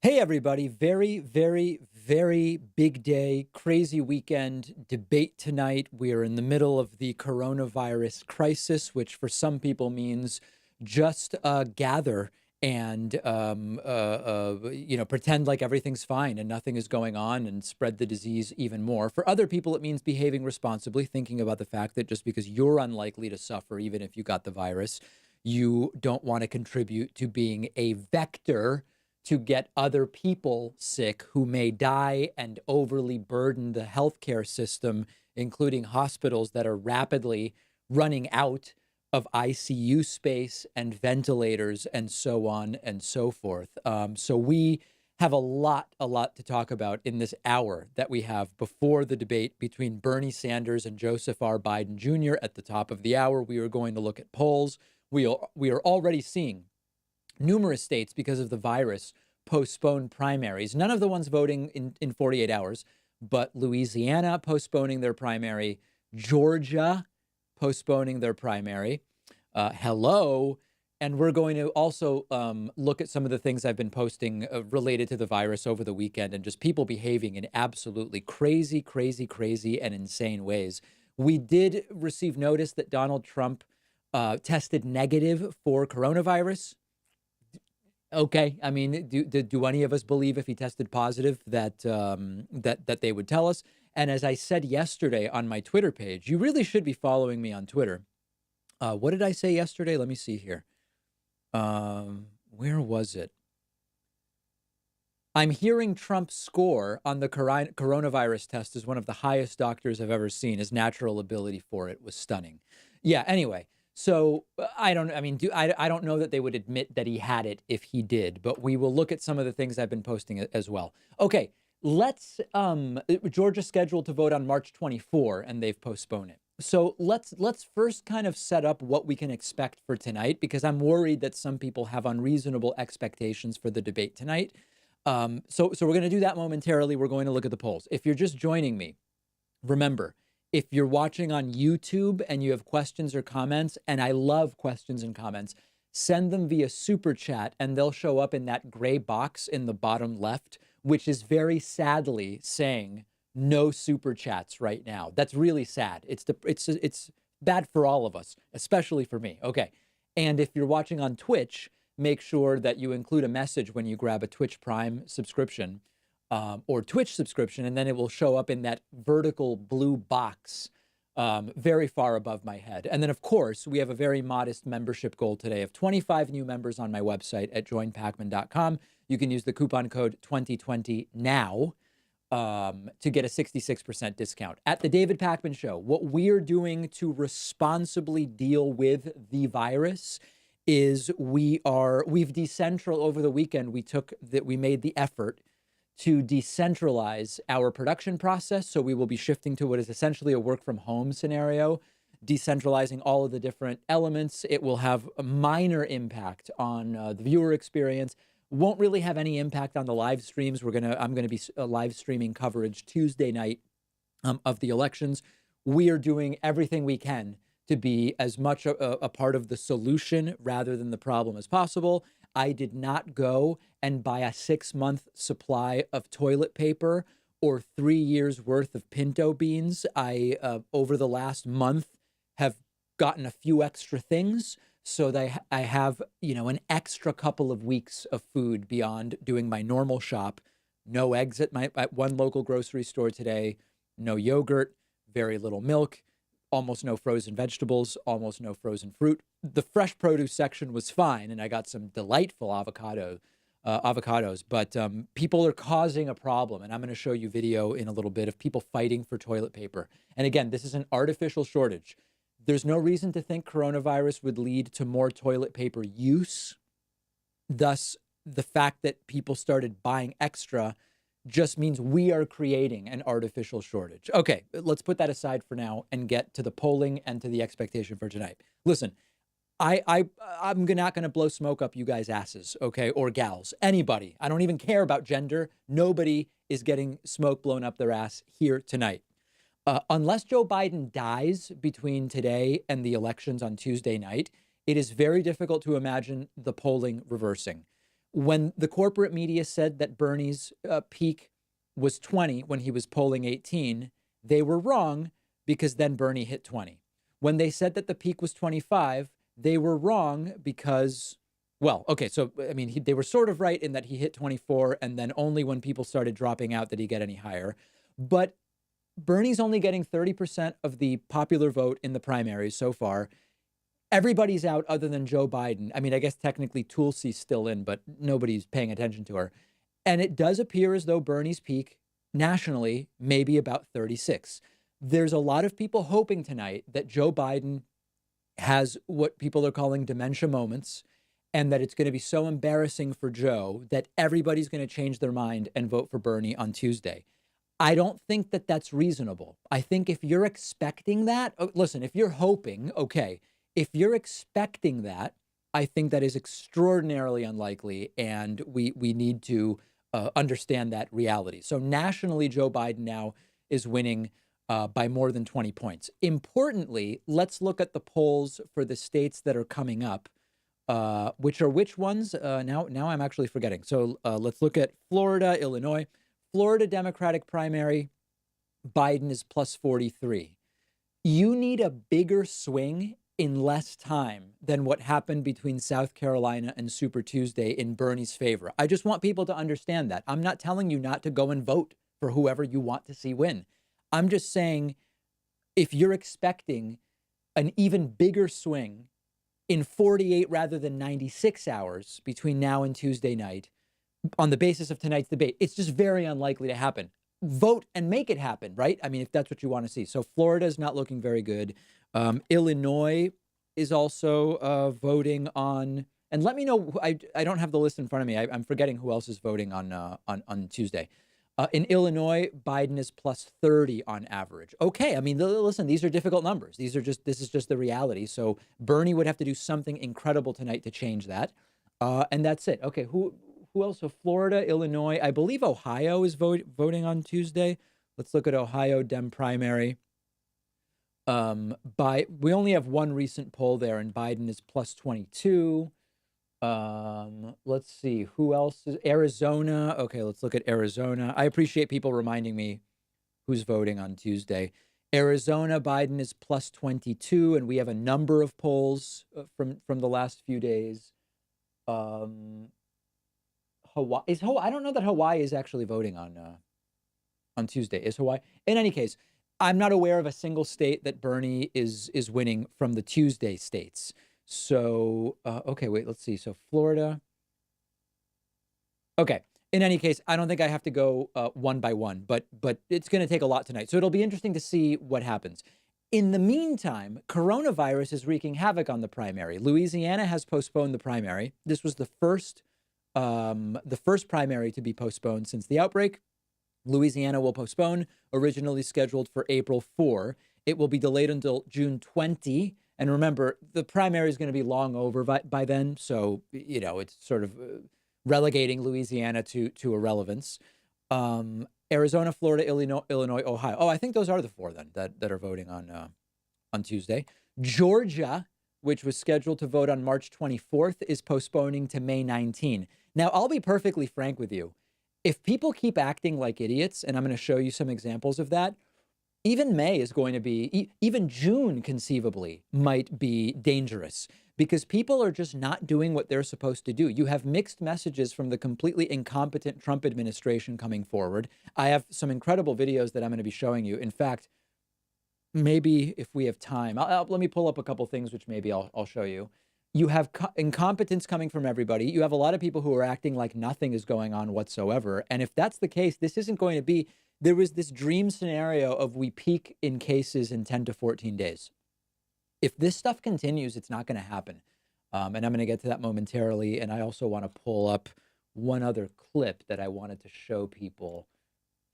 Hey, everybody. Very, very, very big day, crazy weekend, debate tonight. We are in the middle of the coronavirus crisis, which for some people means just gather and, pretend like everything's fine and nothing is going on and spread the disease even more. For other people, it means behaving responsibly, thinking about the fact that just because you're unlikely to suffer, even if you got the virus, you don't want to contribute to being a vector to get other people sick who may die and overly burden the healthcare system, including hospitals that are rapidly running out of ICU space and ventilators and so on and so forth. So we have a lot to talk about in this hour that we have before the debate between Bernie Sanders and Joseph R. Biden Jr. At the top of the hour, we are going to look at polls. We are already seeing numerous states, because of the virus, postpone primaries. None of the ones voting in 48 hours, but Louisiana postponing their primary, Georgia postponing their primary. Hello. And we're going to also look at some of the things I've been posting related to the virus over the weekend and just people behaving in absolutely crazy, crazy, crazy and insane ways. We did receive notice that Donald Trump tested negative for coronavirus. Okay, I mean, do any of us believe if he tested positive that that they would tell us? And as I said yesterday on my Twitter page, you really should be following me on Twitter. What did I say yesterday? Let me see here. Where was it? I'm hearing Trump's score on the coronavirus test is one of the highest doctors I've ever seen. His natural ability for it was stunning. Yeah. Anyway. So I don't, I mean, I don't know that they would admit that he had it if he did, but we will look at some of the things I've been posting as well. Okay, Georgia's scheduled to vote on March 24 and they've postponed it. So let's first kind of set up what we can expect for tonight, because I'm worried that some people have unreasonable expectations for the debate tonight. So we're going to do that momentarily. We're going to look at the polls. If you're just joining me, remember, if you're watching on YouTube and you have questions or comments, and I love questions and comments, send them via super chat and they'll show up in that gray box in the bottom left, which is very sadly saying no super chats right now. That's really sad. It's bad for all of us, especially for me. Okay. And if you're watching on Twitch, make sure that you include a message when you grab a Twitch Prime subscription or Twitch subscription, and then it will show up in that vertical blue box very far above my head. And then, of course, we have a very modest membership goal today of 25 new members on my website at joinpacman.com. You can use the coupon code 2020 now to get a 66% discount. At the David Pakman Show, what we're doing to responsibly deal with the virus is we've decentralized over the weekend. We made the effort to decentralize our production process. So we will be shifting to what is essentially a work from home scenario, decentralizing all of the different elements. It will have a minor impact on the viewer experience. Won't really have any impact on the live streams. I'm going to be live streaming coverage Tuesday night of the elections. We are doing everything we can to be as much a part of the solution rather than the problem as possible. I did not go and buy a 6-month supply of toilet paper or 3 years worth of pinto beans. I, over the last month, have gotten a few extra things so that I have, an extra couple of weeks of food beyond doing my normal shop. No eggs at one local grocery store today, no yogurt, very little milk, almost no frozen vegetables, almost no frozen fruit. The fresh produce section was fine, and I got some delightful avocados. But people are causing a problem, and I'm going to show you video in a little bit of people fighting for toilet paper. And again, this is an artificial shortage. There's no reason to think coronavirus would lead to more toilet paper use. Thus, the fact that people started buying extra just means we are creating an artificial shortage. Okay, let's put that aside for now and get to the polling and to the expectation for tonight. Listen, I'm not going to blow smoke up you guys' asses, okay, or gals, anybody. I don't even care about gender. Nobody is getting smoke blown up their ass here tonight. Unless Joe Biden dies between today and the elections on Tuesday night, it is very difficult to imagine the polling reversing. When the corporate media said that Bernie's peak was 20 when he was polling 18, they were wrong because then Bernie hit 20. When they said that the peak was 25, they were wrong because, well, okay, so I mean, they were sort of right in that he hit 24, and then only when people started dropping out did he get any higher. But Bernie's only getting 30% of the popular vote in the primaries so far. Everybody's out other than Joe Biden. I mean, I guess technically Tulsi's still in, but nobody's paying attention to her. And it does appear as though Bernie's peak nationally may be about 36. There's a lot of people hoping tonight that Joe Biden has what people are calling dementia moments, and that it's going to be so embarrassing for Joe that everybody's going to change their mind and vote for Bernie on Tuesday. I don't think that that's reasonable. I think if you're expecting that, listen, if you're hoping, okay. If you're expecting that, I think that is extraordinarily unlikely, and we need to understand that reality. So nationally, Joe Biden now is winning by more than 20 points. Importantly, let's look at the polls for the states that are coming up, which are which ones? Now I'm actually forgetting. So let's look at Florida, Illinois. Florida Democratic primary, Biden is plus 43. You need a bigger swing in less time than what happened between South Carolina and Super Tuesday in Bernie's favor. I just want people to understand that. I'm not telling you not to go and vote for whoever you want to see win. I'm just saying, if you're expecting an even bigger swing in 48 rather than 96 hours between now and Tuesday night on the basis of tonight's debate, it's just very unlikely to happen. Vote and make it happen, right? I mean, if that's what you want to see. So Florida is not looking very good. Illinois is also voting on, and let me know. I don't have the list in front of me. I'm forgetting who else is voting on Tuesday. In Illinois, Biden is plus 30 on average. Okay, I mean, listen, these are difficult numbers. This is just the reality. So Bernie would have to do something incredible tonight to change that, and that's it. Okay, who else? So Florida, Illinois, I believe Ohio is voting on Tuesday. Let's look at Ohio Dem primary. We only have one recent poll there, and Biden is plus 22. Let's see who else is Arizona. Okay, let's look at Arizona. I appreciate people reminding me who's voting on Tuesday. Arizona, Biden is plus 22, and we have a number of polls from the last few days. Hawaii I don't know that Hawaii is actually voting on Tuesday. Is Hawaii? In any case, I'm not aware of a single state that Bernie is winning from the Tuesday states. So, okay, wait, let's see. So Florida. Okay. In any case, I don't think I have to go one by one, but it's going to take a lot tonight. So it'll be interesting to see what happens. In the meantime, coronavirus is wreaking havoc on the primary. Louisiana has postponed the primary. This was the first primary to be postponed since the outbreak. Louisiana will postpone, originally scheduled for April 4. It will be delayed until June 20. And remember, the primary is going to be long over by then. So, it's sort of relegating Louisiana to irrelevance. Arizona, Florida, Illinois, Ohio. Oh, I think those are the four then that are voting on Tuesday. Georgia, which was scheduled to vote on March 24th, is postponing to May 19. Now, I'll be perfectly frank with you. If people keep acting like idiots, and I'm going to show you some examples of that, even May is going to be, even June conceivably might be dangerous because people are just not doing what they're supposed to do. You have mixed messages from the completely incompetent Trump administration coming forward. I have some incredible videos that I'm going to be showing you. In fact, maybe if we have time, let me pull up a couple things, which maybe I'll show you. You have incompetence coming from everybody. You have a lot of people who are acting like nothing is going on whatsoever. And if that's the case, this isn't going to be, there was this dream scenario of we peak in cases in 10 to 14 days. If this stuff continues, it's not going to happen. And I'm going to get to that momentarily. And I also want to pull up one other clip that I wanted to show people.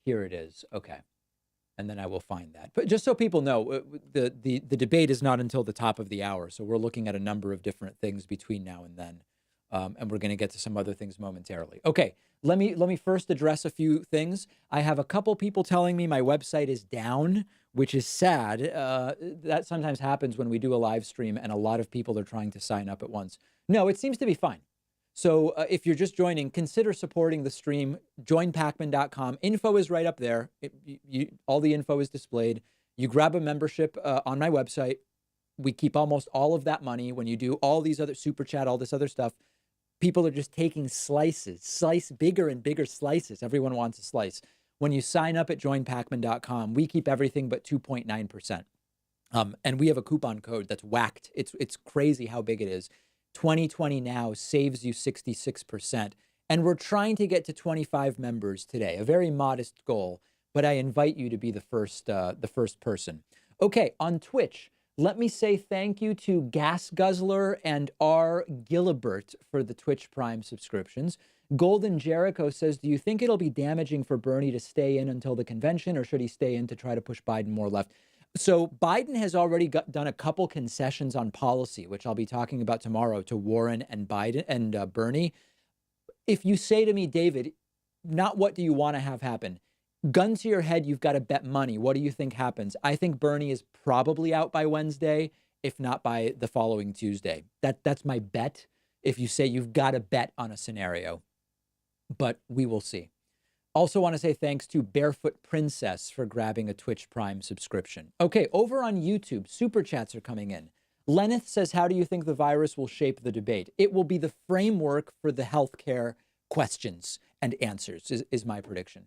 Here it is. Okay. And then I will find that. But just so people know, the debate is not until the top of the hour. So we're looking at a number of different things between now and then. And we're going to get to some other things momentarily. Okay, let me first address a few things. I have a couple people telling me my website is down, which is sad. That sometimes happens when we do a live stream and a lot of people are trying to sign up at once. No, it seems to be fine. So if you're just joining, consider supporting the stream. Joinpacman.com. Info is right up there. All the info is displayed. You grab a membership on my website. We keep almost all of that money. When you do all these other super chat, all this other stuff, people are just taking slice bigger and bigger slices. Everyone wants a slice. When you sign up at joinpacman.com, we keep everything but 2.9%. And we have a coupon code that's whacked. It's crazy how big it is. 2020 now saves you 66%. And we're trying to get to 25 members today, a very modest goal, but I invite you to be the first person. Okay, on Twitch, let me say thank you to Gas Guzzler and R. Gillibert for the Twitch Prime subscriptions. Golden Jericho says, do you think it'll be damaging for Bernie to stay in until the convention, or should he stay in to try to push Biden more left? So Biden has already done a couple concessions on policy, which I'll be talking about tomorrow, to Warren and Biden and Bernie. If you say to me, David, not what do you want to have happen? Gun to your head, you've got to bet money. What do you think happens? I think Bernie is probably out by Wednesday, if not by the following Tuesday. That's my bet. If you say you've got to bet on a scenario, but we will see. Also want to say thanks to Barefoot Princess for grabbing a Twitch Prime subscription. Okay, over on YouTube, super chats are coming in. Lenneth says, how do you think the virus will shape the debate? It will be the framework for the healthcare questions and answers, is my prediction.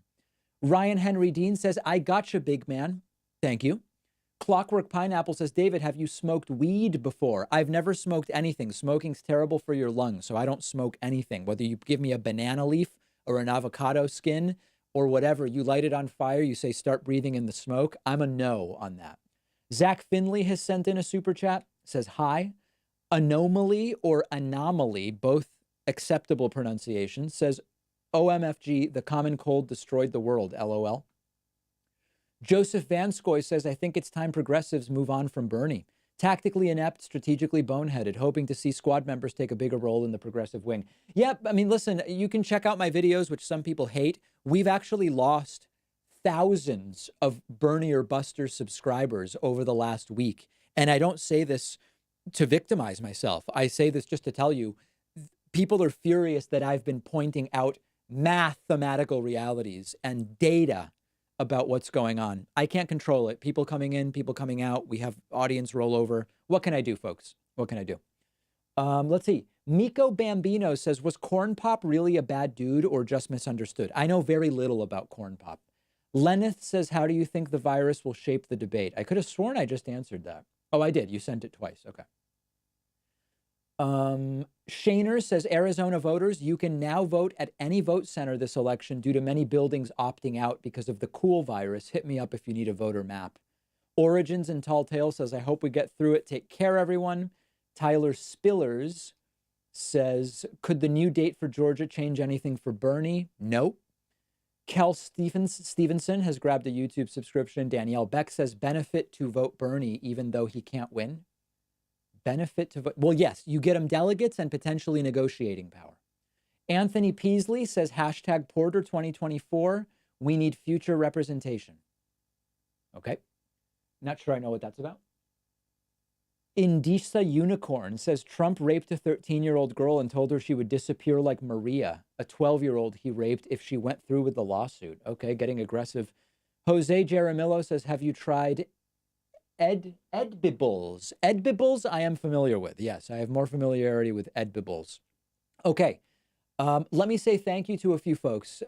Ryan Henry Dean says, I gotcha, big man. Thank you. Clockwork Pineapple says, David, have you smoked weed before? I've never smoked anything. Smoking's terrible for your lungs, so I don't smoke anything. Whether you give me a banana leaf or an avocado skin or whatever, you light it on fire, you say, start breathing in the smoke. I'm a no on that. Zach Finley has sent in a super chat, says, hi. Anomaly or anomaly, both acceptable pronunciations, says, OMFG, the common cold destroyed the world, LOL. Joseph Vanskoy says, I think it's time progressives move on from Bernie. Tactically inept, strategically boneheaded, hoping to see squad members take a bigger role in the progressive wing. Yep, I mean, listen, you can check out my videos, which some people hate. We've actually lost thousands of Bernie or Buster subscribers over the last week. And I don't say this to victimize myself. I say this just to tell you, people are furious that I've been pointing out mathematical realities and data about what's going on. I can't control it. People coming in, people coming out. We have audience rollover. What can I do, folks? What can I do? Let's see. Miko Bambino says, was Corn Pop really a bad dude or just misunderstood? I know very little about Corn Pop. Lenneth says, how do you think the virus will shape the debate? I could have sworn I just answered that. Oh, I did. You sent it twice. Okay. Shaner says, Arizona voters, you can now vote at any vote center this election due to many buildings opting out because of the cool virus. Hit me up if you need a voter map. Origins and Tall Tale says, I hope we get through it. Take care, everyone. Tyler Spillers says, could the new date for Georgia change anything for Bernie? Nope. Kel Stevenson has grabbed a YouTube subscription. Danielle Beck says, benefit to vote Bernie even though he can't win. Benefit to vote. Well, yes, you get him delegates and potentially negotiating power. Anthony Peasley says, hashtag Porter 2024. We need future representation. Okay. Not sure I know what that's about. Indisa Unicorn says, Trump raped a 13-year-old girl and told her she would disappear like Maria, a 12-year-old he raped if she went through with the lawsuit. Okay, getting aggressive. Jose Jaramillo says, have you tried Ed Bibbles? Ed Bibbles, I am familiar with. Yes, I have more familiarity with Ed Bibbles. Okay, let me say thank you to a few folks.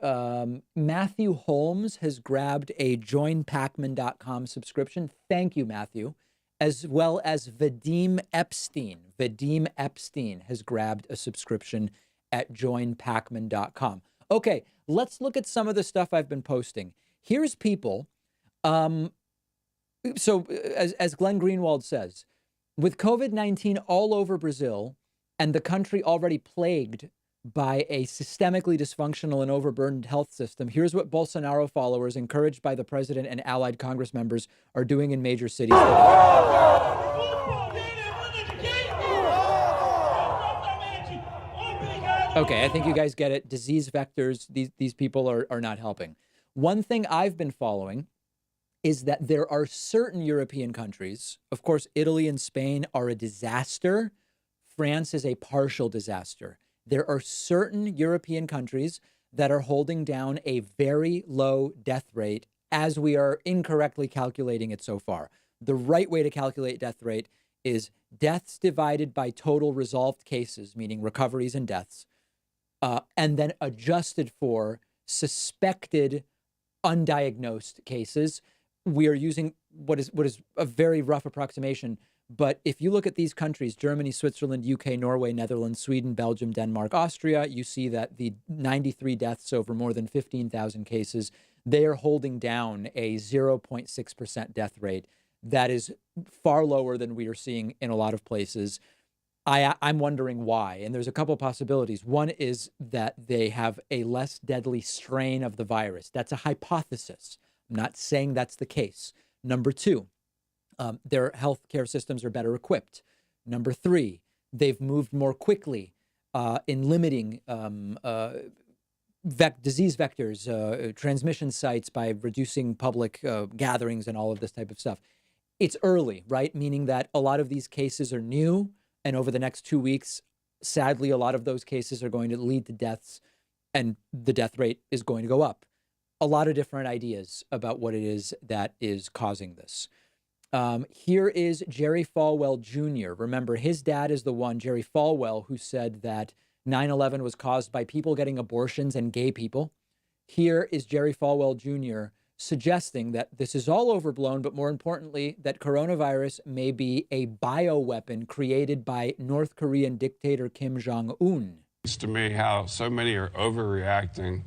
Matthew Holmes has grabbed a joinpacman.com subscription. Thank you, Matthew. As well as Vadim Epstein. Vadim Epstein has grabbed a subscription at joinpacman.com. Okay, let's look at some of the stuff I've been posting. Here's people. So as Glenn Greenwald says, with COVID-19 all over Brazil and the country already plagued by a systemically dysfunctional and overburdened health system, here's what Bolsonaro followers, encouraged by the president and allied Congress members, are doing in major cities today. Okay, I think you guys get it. Disease vectors, these people are not helping. One thing I've been following is that there are certain European countries, of course, Italy and Spain are a disaster. France is a partial disaster. There are certain European countries that are holding down a very low death rate as we are incorrectly calculating it so far. The right way to calculate death rate is deaths divided by total resolved cases, meaning recoveries and deaths, and then adjusted for suspected undiagnosed cases. We are using what is a very rough approximation. But if you look at these countries, Germany, Switzerland, UK, Norway, Netherlands, Sweden, Belgium, Denmark, Austria, you see that the 93 deaths over more than 15,000 cases, they are holding down a 0.6% death rate. That is far lower than we are seeing in a lot of places. I'm wondering why. And there's a couple possibilities. One is that they have a less deadly strain of the virus. That's a hypothesis. I'm not saying that's the case. Number two, their healthcare systems are better equipped. Number three, they've moved more quickly in limiting disease vectors, transmission sites by reducing public gatherings and all of this type of stuff. It's early, right? Meaning that a lot of these cases are new. And over the next 2 weeks, sadly, a lot of those cases are going to lead to deaths, and the death rate is going to go up. A lot of different ideas about what it is that is causing this. Here is Jerry Falwell Jr. Remember, his dad is the one, Jerry Falwell, who said that 9/11 was caused by people getting abortions and gay people. Here is Jerry Falwell Jr. suggesting that this is all overblown, but more importantly, that coronavirus may be a bioweapon created by North Korean dictator Kim Jong-un. It's to me how so many are overreacting.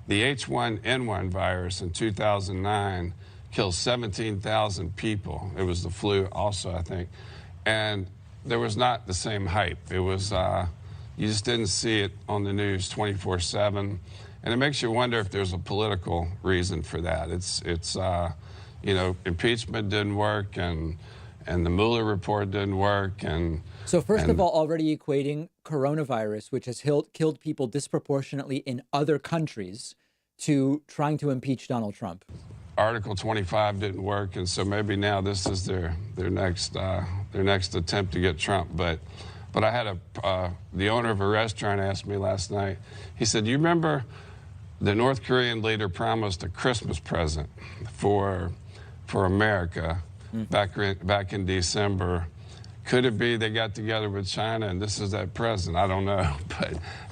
The H1N1 virus in 2009 killed 17,000 people. It was the flu also, I think. And there was not the same hype. It was, you just didn't see it on the news 24/7. And it makes you wonder if there's a political reason for that. It's you know, impeachment didn't work, and the Mueller report didn't work. So first of all, already equating coronavirus, which has killed people disproportionately in other countries, to trying to impeach Donald Trump. Article 25 didn't work, and so maybe now this is their next attempt to get Trump. But I had the owner of a restaurant asked me last night. He said, "You remember the North Korean leader promised a Christmas present for America back in December. Could it be they got together with China and this is that present? I don't know,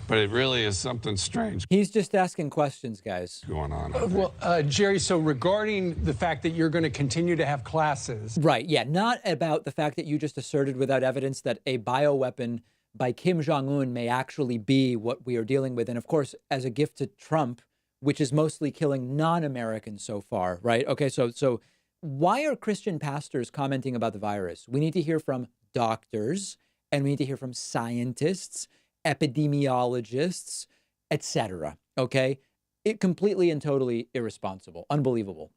but it really is something strange." He's just asking questions, guys. Going on. Jerry, so regarding the fact that you're going to continue to have classes. Right, yeah, not about the fact that you just asserted without evidence that a bioweapon by Kim Jong-un may actually be what we are dealing with. And of course, as a gift to Trump, which is mostly killing non-Americans so far, right? Okay, so why are Christian pastors commenting about the virus? We need to hear from doctors, and we need to hear from scientists, epidemiologists, etc. Okay? It completely and totally irresponsible, unbelievable.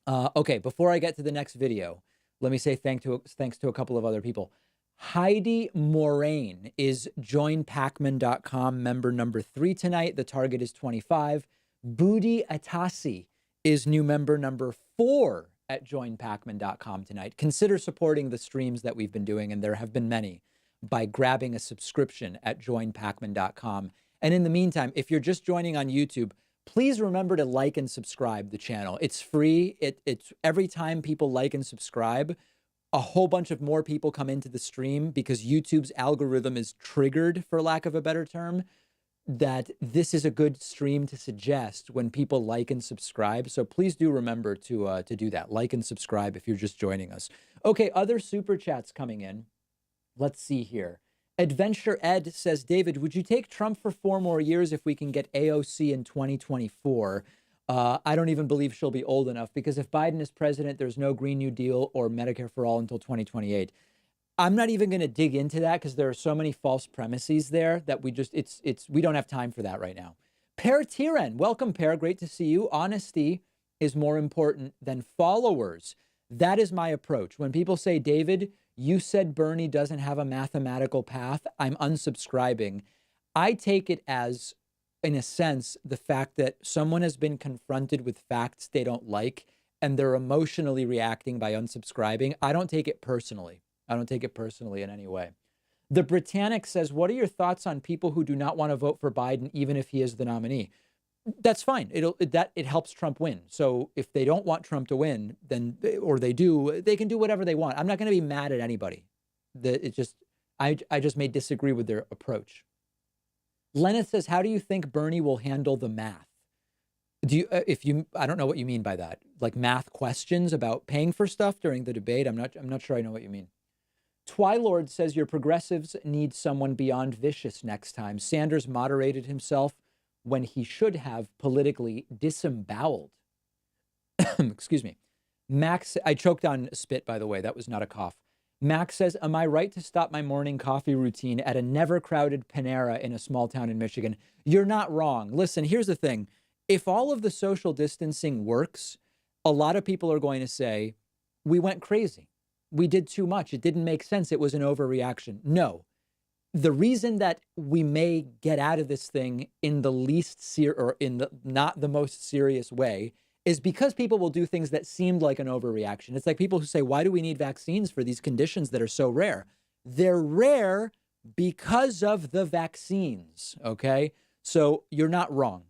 Okay, before I get to the next video, let me say thanks to a couple of other people. Heidi Moraine is joinpacman.com member number 3 tonight. The target is 25. Budi Atasi is new member number 4 at joinpacman.com tonight. Consider supporting the streams that we've been doing, and there have been many, by grabbing a subscription at joinpacman.com. And in the meantime, if you're just joining on YouTube, please remember to like and subscribe the channel. It's free. It's every time people like and subscribe, a whole bunch of more people come into the stream, because YouTube's algorithm is triggered, for lack of a better term, that this is a good stream to suggest when people like and subscribe. So please do remember to do that. Like and subscribe if you're just joining us. Okay, other super chats coming in. Let's see here. Adventure Ed says, David, would you take Trump for 4 more years if we can get AOC in 2024? I don't even believe she'll be old enough, because if Biden is president, there's no Green New Deal or Medicare for all until 2028. I'm not even going to dig into that, because there are so many false premises there that we don't have time for that right now. Per Tiren, welcome, Per. Great to see you. Honesty is more important than followers. That is my approach. When people say, David, you said Bernie doesn't have a mathematical path, I'm unsubscribing. I take it as, in a sense, the fact that someone has been confronted with facts they don't like, and they're emotionally reacting by unsubscribing. I don't take it personally. I don't take it personally in any way. The Britannic says, what are your thoughts on people who do not want to vote for Biden, even if he is the nominee? That's fine. It helps Trump win. So if they don't want Trump to win, then, or they do, they can do whatever they want. I'm not going to be mad at anybody. I just may disagree with their approach. Lenneth says, how do you think Bernie will handle the math? I don't know what you mean by that. Like math questions about paying for stuff during the debate. I'm not sure I know what you mean. Twilord says your progressives need someone beyond vicious next time. Sanders moderated himself when he should have politically disemboweled. Excuse me. Max, I choked on spit, by the way. That was not a cough. Max says, am I right to stop my morning coffee routine at a never crowded Panera in a small town in Michigan? You're not wrong. Listen, here's the thing. If all of the social distancing works, a lot of people are going to say, we went crazy. We did too much. It didn't make sense. It was an overreaction. No. The reason that we may get out of this thing in the not the most serious way is because people will do things that seemed like an overreaction. It's like people who say, why do we need vaccines for these conditions that are so rare? They're rare because of the vaccines, okay? So you're not wrong.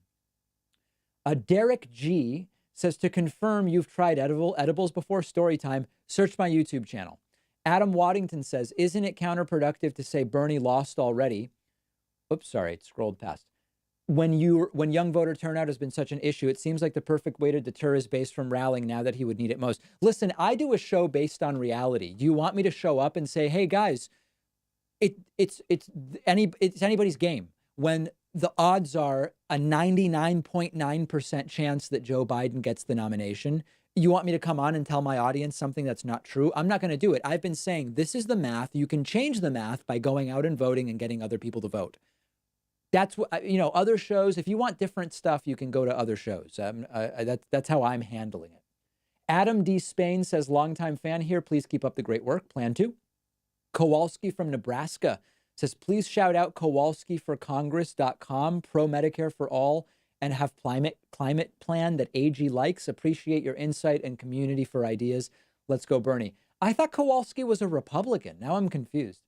Derek G says, to confirm you've tried edibles before, story time, search my YouTube channel. Adam Waddington says, isn't it counterproductive to say Bernie lost already? Oops, sorry, it scrolled past. When young voter turnout has been such an issue, it seems like the perfect way to deter his base from rallying now that he would need it most. Listen, I do a show based on reality. Do you want me to show up and say, hey guys, it's anybody's game when the odds are a 99.9% chance that Joe Biden gets the nomination? You want me to come on and tell my audience something that's not true? I'm not going to do it. I've been saying this is the math. You can change the math by going out and voting and getting other people to vote. That's what, other shows, if you want different stuff, you can go to other shows. That's how I'm handling it. Adam D. Spain says, longtime fan here. Please keep up the great work. Plan to. Kowalski from Nebraska says, please shout out KowalskiForCongress.com, pro Medicare for all, and have climate plan that AG likes. Appreciate your insight and community for ideas. Let's go, Bernie. I thought Kowalski was a Republican. Now I'm confused.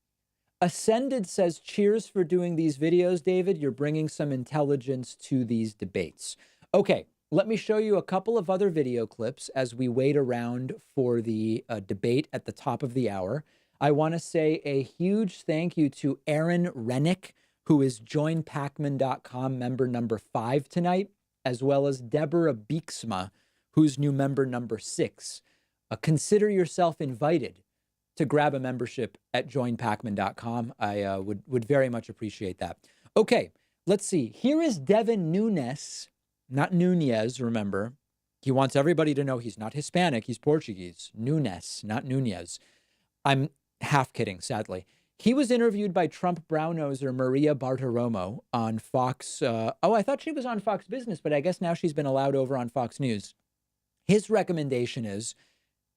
Ascended says, cheers for doing these videos, David. You're bringing some intelligence to these debates. Okay, let me show you a couple of other video clips as we wait around for the debate at the top of the hour. I want to say a huge thank you to Aaron Rennick, who is joinpacman.com member number 5 tonight, as well as Deborah Beeksma, who's new member number 6. Consider yourself invited to grab a membership at joinpacman.com. I would very much appreciate that. Okay, let's see. Here is Devin Nunes, not Nunez, remember. He wants everybody to know he's not Hispanic, he's Portuguese. Nunes, not Nunez. I'm half kidding, sadly. He was interviewed by Trump brown-noser Maria Bartiromo on Fox. I thought she was on Fox Business, but I guess now she's been allowed over on Fox News. His recommendation is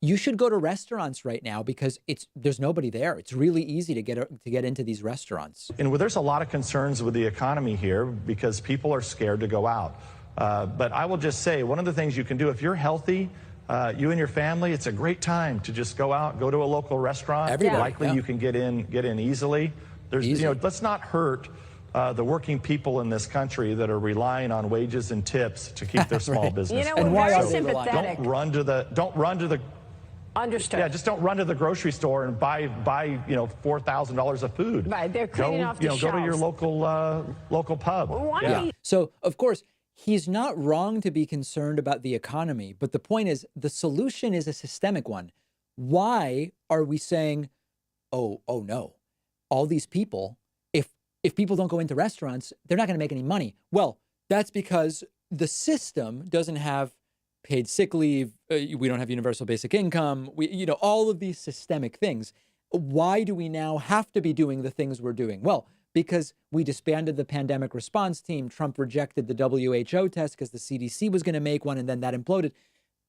you should go to restaurants right now because there's nobody there. It's really easy to get into these restaurants. And there's a lot of concerns with the economy here because people are scared to go out. But I will just say, one of the things you can do if you're healthy, you and your family, it's a great time to just go out, go to a local restaurant. Everybody, likely yeah. you can get in easily. Let's not hurt the working people in this country that are relying on wages and tips to keep their small business. We're why very are they sympathetic. Don't run to the Understood. Yeah, just don't run to the grocery store and buy $4,000 of food. Right, they're cleaning off the Go to your shelves. local pub. Why? So, of course, he's not wrong to be concerned about the economy, but the point is the solution is a systemic one. Why are we saying, oh no, all these people, if people don't go into restaurants, they're not going to make any money? Well, that's because the system doesn't have paid sick leave. We don't have universal basic income. All of these systemic things. Why do we now have to be doing the things we're doing? Well, because we disbanded the pandemic response team. Trump rejected the WHO test because the CDC was going to make one, and then that imploded.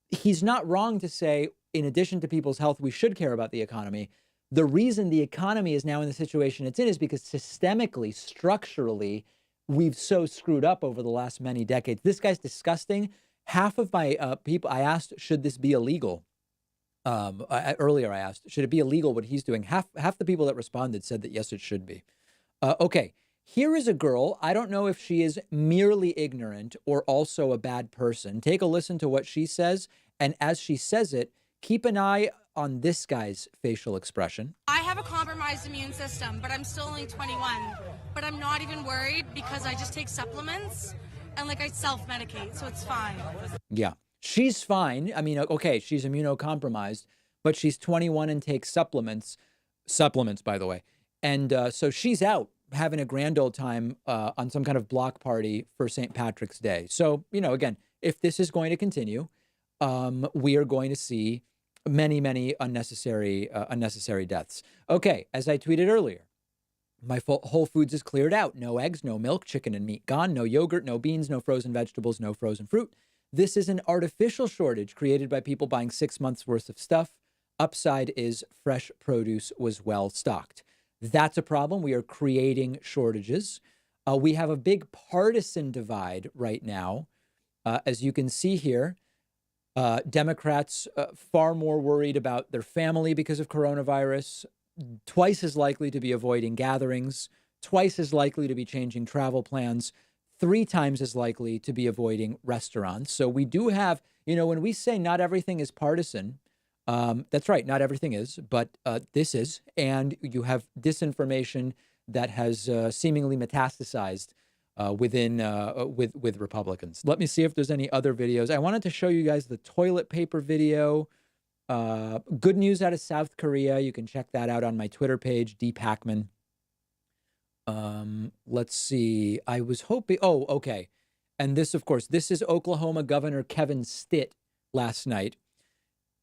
He's not wrong to say, in addition to people's health, we should care about the economy. The reason the economy is now in the situation it's in is because systemically, structurally, we've so screwed up over the last many decades. This guy's disgusting. Half of my people, I asked, should this be illegal? Earlier I asked, should it be illegal what he's doing? Half the people that responded said that yes, it should be. Okay, here is a girl. I don't know if she is merely ignorant or also a bad person. Take a listen to what she says, and as she says it, keep an eye on this guy's facial expression. I have a compromised immune system, but I'm still only 21. But I'm not even worried because I just take supplements and like I self-medicate, so it's fine. Yeah, she's fine. I mean, okay, she's immunocompromised, but she's 21 and takes supplements. Supplements, by the way. And so she's out having a grand old time on some kind of block party for St. Patrick's Day. So, you know, again, if this is going to continue, we are going to see many unnecessary deaths. Okay, as I tweeted earlier, my Whole Foods is cleared out. No eggs, no milk, chicken and meat gone, no yogurt, no beans, no frozen vegetables, no frozen fruit. This is an artificial shortage created by people buying 6 months worth of stuff. Upside is fresh produce was well stocked. That's a problem. We are creating shortages. We have a big partisan divide right now. As you can see here, Democrats far more worried about their family because of coronavirus, twice as likely to be avoiding gatherings, twice as likely to be changing travel plans, 3 times as likely to be avoiding restaurants. So we do have, you know, when we say not everything is partisan, that's right, not everything is, but this is, and you have disinformation that has seemingly metastasized with Republicans. Let me see if there's any other videos. I wanted to show you guys the toilet paper video. Good news out of South Korea. You can check that out on my Twitter page, dpacman. Let's see. I was hoping. Oh, okay. And this, of course, this is Oklahoma Governor Kevin Stitt last night.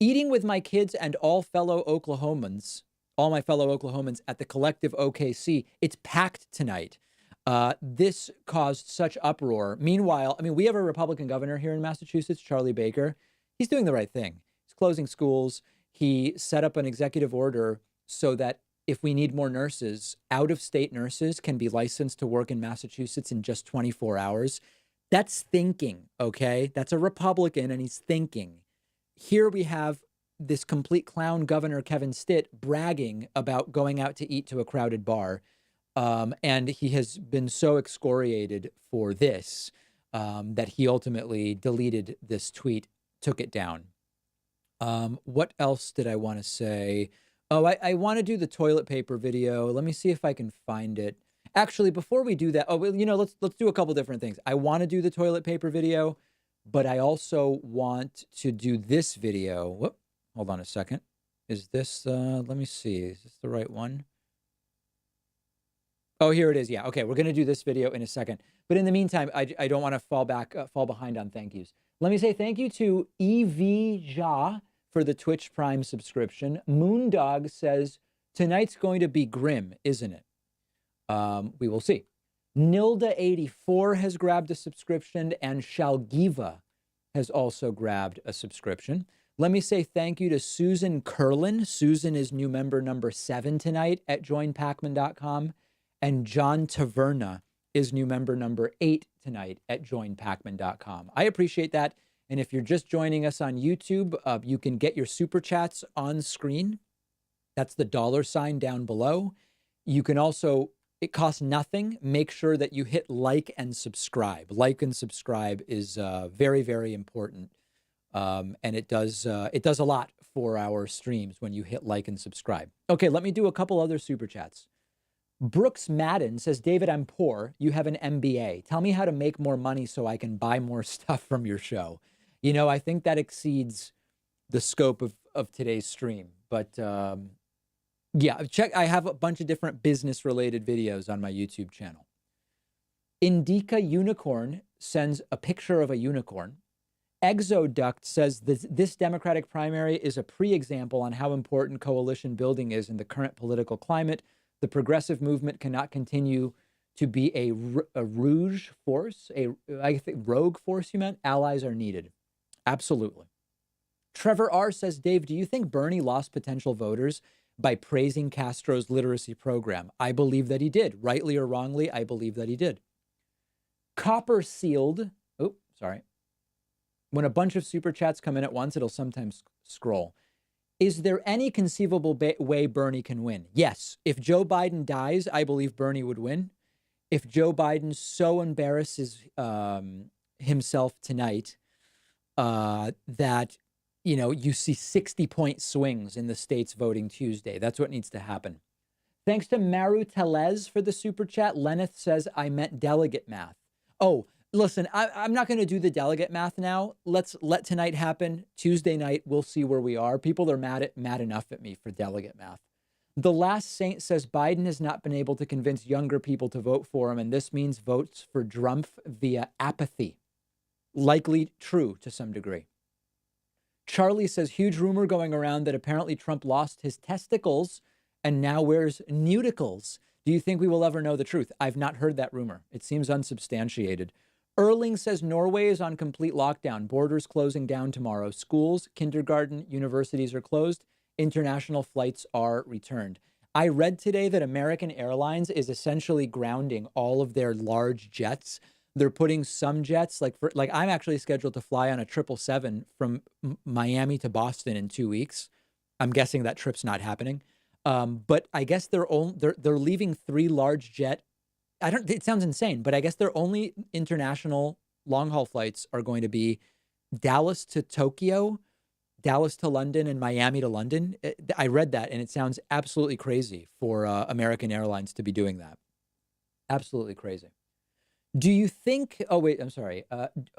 Eating with my kids and all my fellow Oklahomans at the collective OKC. It's packed tonight. This caused such uproar. Meanwhile, I mean, we have a Republican governor here in Massachusetts, Charlie Baker. He's doing the right thing. He's closing schools. He set up an executive order so that if we need more nurses, out-of-state nurses can be licensed to work in Massachusetts in just 24 hours. That's thinking, okay? That's a Republican, and he's thinking. Here we have this complete clown governor, Kevin Stitt, bragging about going out to eat to a crowded bar. And he has been so excoriated for this that he ultimately deleted this tweet, took it down. What else did I want to say? Oh, I want to do the toilet paper video. Let me see if I can find it. Actually, before we do that, oh, well, you know, let's do a couple different things. I want to do the toilet paper video, but I also want to do this video. Whoop, hold on a second. Is this, let me see. Is this the right one? Oh, here it is. Yeah. Okay. We're going to do this video in a second. But in the meantime, I don't want to fall behind on thank yous. Let me say thank you to EV Ja for the Twitch Prime subscription. Moondog says, tonight's going to be grim, isn't it? We will see. Nilda84 has grabbed a subscription, and Shalgiva has also grabbed a subscription. Let me say thank you to Susan Curlin. Susan is new member number 7 tonight at joinpacman.com. And John Taverna is new member number 8 tonight at joinpacman.com. I appreciate that. And if you're just joining us on YouTube, you can get your super chats on screen. That's the $ down below. You can also, it costs nothing. Make sure that you hit like and subscribe. Like and subscribe is very, very important. And it does a lot for our streams when you hit like and subscribe. Okay, let me do a couple other super chats. Brooks Madden says, David, I'm poor. You have an MBA. Tell me how to make more money so I can buy more stuff from your show. You know, I think that exceeds the scope of today's stream. But yeah, check. I have a bunch of different business related videos on my YouTube channel. Indica Unicorn sends a picture of a unicorn. Exoduct says this Democratic primary is a pre-example on how important coalition building is in the current political climate. The progressive movement cannot continue to be a rouge force, I think rogue force, you meant? Allies are needed. Absolutely. Trevor R. says, Dave, do you think Bernie lost potential voters by praising Castro's literacy program? I believe that he did. Rightly or wrongly, I believe that he did. Copper Sealed. Oh, sorry. When a bunch of super chats come in at once, it'll sometimes scroll. Is there any conceivable way Bernie can win? Yes. If Joe Biden dies, I believe Bernie would win. If Joe Biden so embarrasses himself tonight that, you know, you see 60-point swings in the states voting Tuesday, that's what needs to happen. Thanks to Maru Telez for the super chat. Lenneth says, I meant delegate math. Oh, listen, I'm not going to do the delegate math now. Let's let tonight happen. Tuesday night, we'll see where we are. People are mad enough at me for delegate math. The Last Saint says Biden has not been able to convince younger people to vote for him, and this means votes for Trump via apathy. Likely true to some degree. Charlie says, huge rumor going around that apparently Trump lost his testicles and now wears nudicles. Do you think we will ever know the truth? I've not heard that rumor. It seems unsubstantiated. Erling says Norway is on complete lockdown. Borders closing down tomorrow. Schools, kindergarten, universities are closed. International flights are returned. I read today that American Airlines is essentially grounding all of their large jets. They're putting some jets, like I'm actually scheduled to fly on a 777 from Miami to Boston in 2 weeks. I'm guessing that trip's not happening. But I guess they're leaving 3 large jet. It sounds insane, but I guess their only international long haul flights are going to be Dallas to Tokyo, Dallas to London, and Miami to London. I read that and it sounds absolutely crazy for American Airlines to be doing that. Absolutely crazy. Do you think, oh wait, I'm sorry.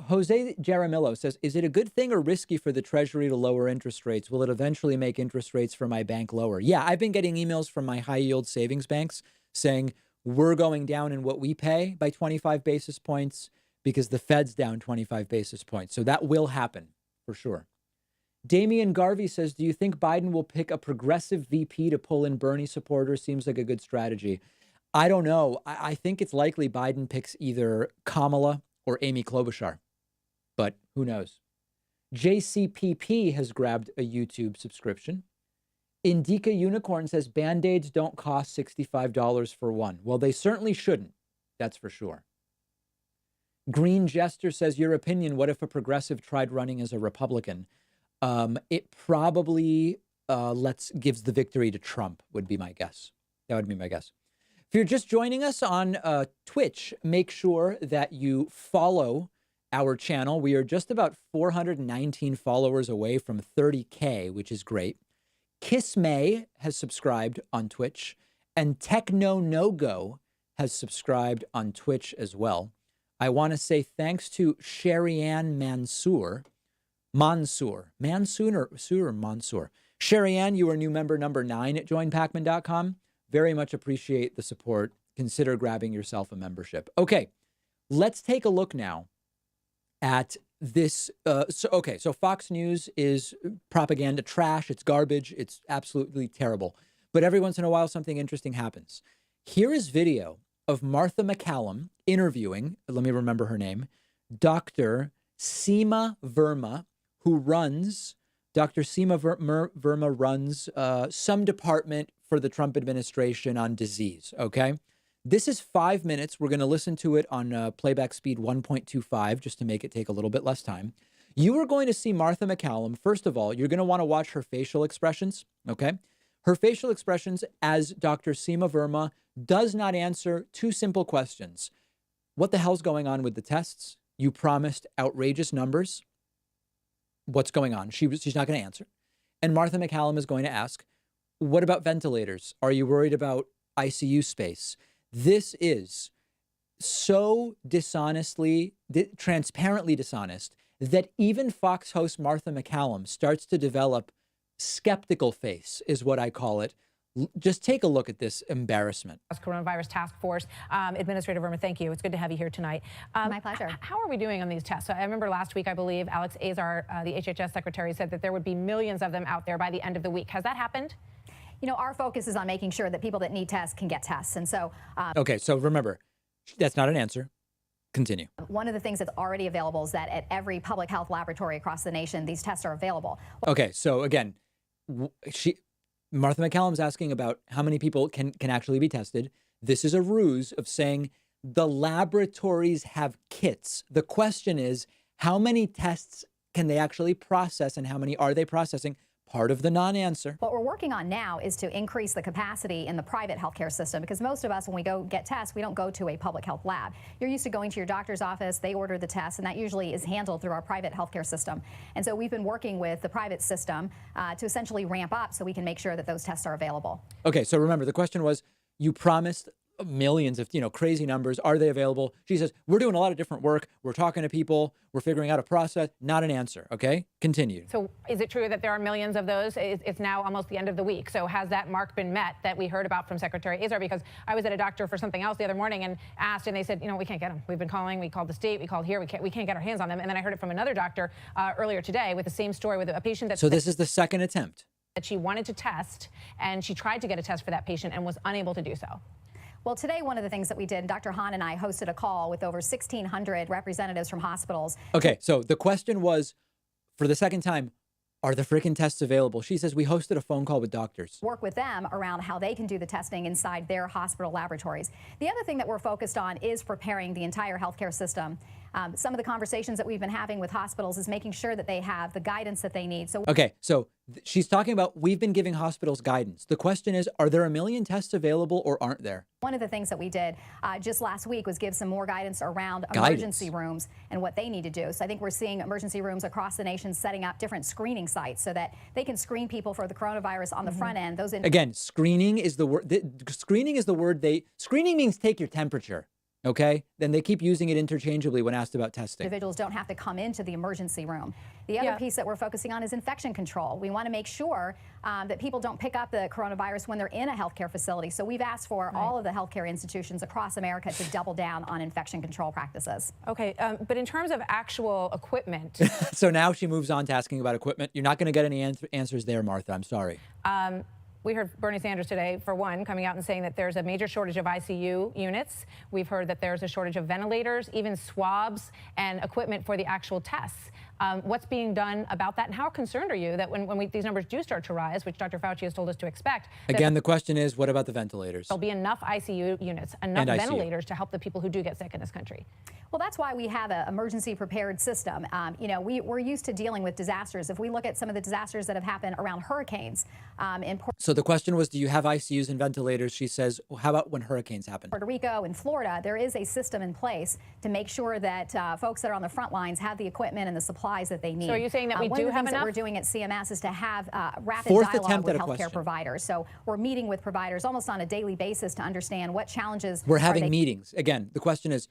Jose Jaramillo says, is it a good thing or risky for the Treasury to lower interest rates? Will it eventually make interest rates for my bank lower? Yeah, I've been getting emails from my high yield savings banks saying we're going down in what we pay by 25 basis points because the Fed's down 25 basis points. So that will happen for sure. Damian Garvey says, do you think Biden will pick a progressive VP to pull in Bernie supporters? Seems like a good strategy. I don't know. I think it's likely Biden picks either Kamala or Amy Klobuchar, but who knows? JCPP has grabbed a YouTube subscription. Indica Unicorn says Band-Aids don't cost $65 for one. Well, they certainly shouldn't. That's for sure. Green Jester says, your opinion, what if a progressive tried running as a Republican? It probably gives the victory to Trump, would be my guess. That would be my guess. If you're just joining us on Twitch, make sure that you follow our channel. We are just about 419 followers away from 30K, which is great. Kiss May has subscribed on Twitch, and Techno No Go has subscribed on Twitch as well. I want to say thanks to Sherry-Ann Mansour. Mansour. Sherry-Ann, you are new member number 9 at joinpacman.com. Very much appreciate the support. Consider grabbing yourself a membership. Okay, let's take a look now at this. So Fox News is propaganda trash. It's garbage. It's absolutely terrible. But every once in a while, something interesting happens. Here is video of Martha MacCallum interviewing, let me remember her name, Dr. Seema Verma, who runs, Dr. Seema Verma runs some department for the Trump administration on disease, okay? This is 5 minutes. We're going to listen to it on playback speed 1.25 just to make it take a little bit less time. You are going to see Martha MacCallum. First of all, you're going to want to watch her facial expressions, okay? Her facial expressions as Dr. Seema Verma does not answer 2 simple questions. What the hell's going on with the tests? You promised outrageous numbers. What's going on? She's not going to answer. And Martha MacCallum is going to ask, what about ventilators? Are you worried about ICU space? This is so transparently dishonest that even Fox host Martha MacCallum starts to develop skeptical face, is what I call it. Just take a look at this embarrassment. Coronavirus Task Force Administrator Verma, thank you. It's good to have you here tonight. My pleasure. How are we doing on these tests? So I remember last week, I believe, Alex Azar, the HHS secretary, said that there would be millions of them out there by the end of the week. Has that happened? You know, our focus is on making sure that people that need tests can get tests. And so... okay, so remember, that's not an answer. Continue. One of the things that's already available is that at every public health laboratory across the nation, these tests are available. Okay, so again, Martha MacCallum's asking about how many people can actually be tested. This is a ruse of saying the laboratories have kits. The question is, how many tests can they actually process and how many are they processing? part of the non-answer. What we're working on now is to increase the capacity in the private healthcare system, because most of us, when we go get tests, we don't go to a public health lab. You're used to going to your doctor's office, they order the test, and that usually is handled through our private healthcare system. And so we've been working with the private system to essentially ramp up so we can make sure that those tests are available. Okay, so remember, the question was, you promised millions of, crazy numbers. Are they available? She says, we're doing a lot of different work. We're talking to people. We're figuring out a process. Not an answer. Okay, continue. So is it true that there are millions of those? It's now almost the end of the week. So has that mark been met that we heard about from Secretary Azar? Because I was at a doctor for something else the other morning and asked, and they said, we can't get them. We've been calling. We called the state. We called here. We can't get our hands on them. And then I heard it from another doctor earlier today with the same story with a patient that. So this is the second attempt. That she wanted to test, and she tried to get a test for that patient and was unable to do so. Well, today, one of the things that we did, Dr. Hahn and I hosted a call with over 1,600 representatives from hospitals. Okay, so the question was, for the second time, are the freaking tests available? She says, we hosted a phone call with doctors. Work with them around how they can do the testing inside their hospital laboratories. The other thing that we're focused on is preparing the entire healthcare system. Some of the conversations that we've been having with hospitals is making sure that they have the guidance that they need. So okay, so she's talking about we've been giving hospitals guidance. The question is, are there a million tests available or aren't there? One of the things that we did just last week was give some more guidance around emergency rooms and what they need to do. So I think we're seeing emergency rooms across the nation setting up different screening sites so that they can screen people for the coronavirus on the front end. Again, screening is the word. Screening is the word screening means take your temperature. Okay, then they keep using it interchangeably when asked about testing. Individuals don't have to come into the emergency room. The other piece that we're focusing on is infection control. We want to make sure that people don't pick up the coronavirus when they're in a healthcare facility. So we've asked for all of the healthcare institutions across America to double down on infection control practices. Okay, but in terms of actual equipment. So now she moves on to asking about equipment. You're not going to get any answers there, Martha. I'm sorry. We heard Bernie Sanders today, for one, coming out and saying that there's a major shortage of ICU units. We've heard that there's a shortage of ventilators, even swabs and equipment for the actual tests. What's being done about that? And how concerned are you that when these numbers do start to rise, which Dr. Fauci has told us to expect? Again, the question is, what about the ventilators? There'll be enough ICU units, enough ventilators to help the people who do get sick in this country. Well, that's why we have an emergency prepared system. We're used to dealing with disasters. If we look at some of the disasters that have happened around hurricanes So the question was, do you have ICUs and ventilators? She says, well, how about when hurricanes happen? Puerto Rico and Florida, there is a system in place to make sure that folks that are on the front lines have the equipment and the supplies that they need. So are you saying that we do have enough? One of the things that we're doing at CMS is to have rapid Fourth dialogue attempt with at a healthcare question. providers. So we're meeting with providers almost on a daily basis to understand what challenges we're having meetings. Again, the question is,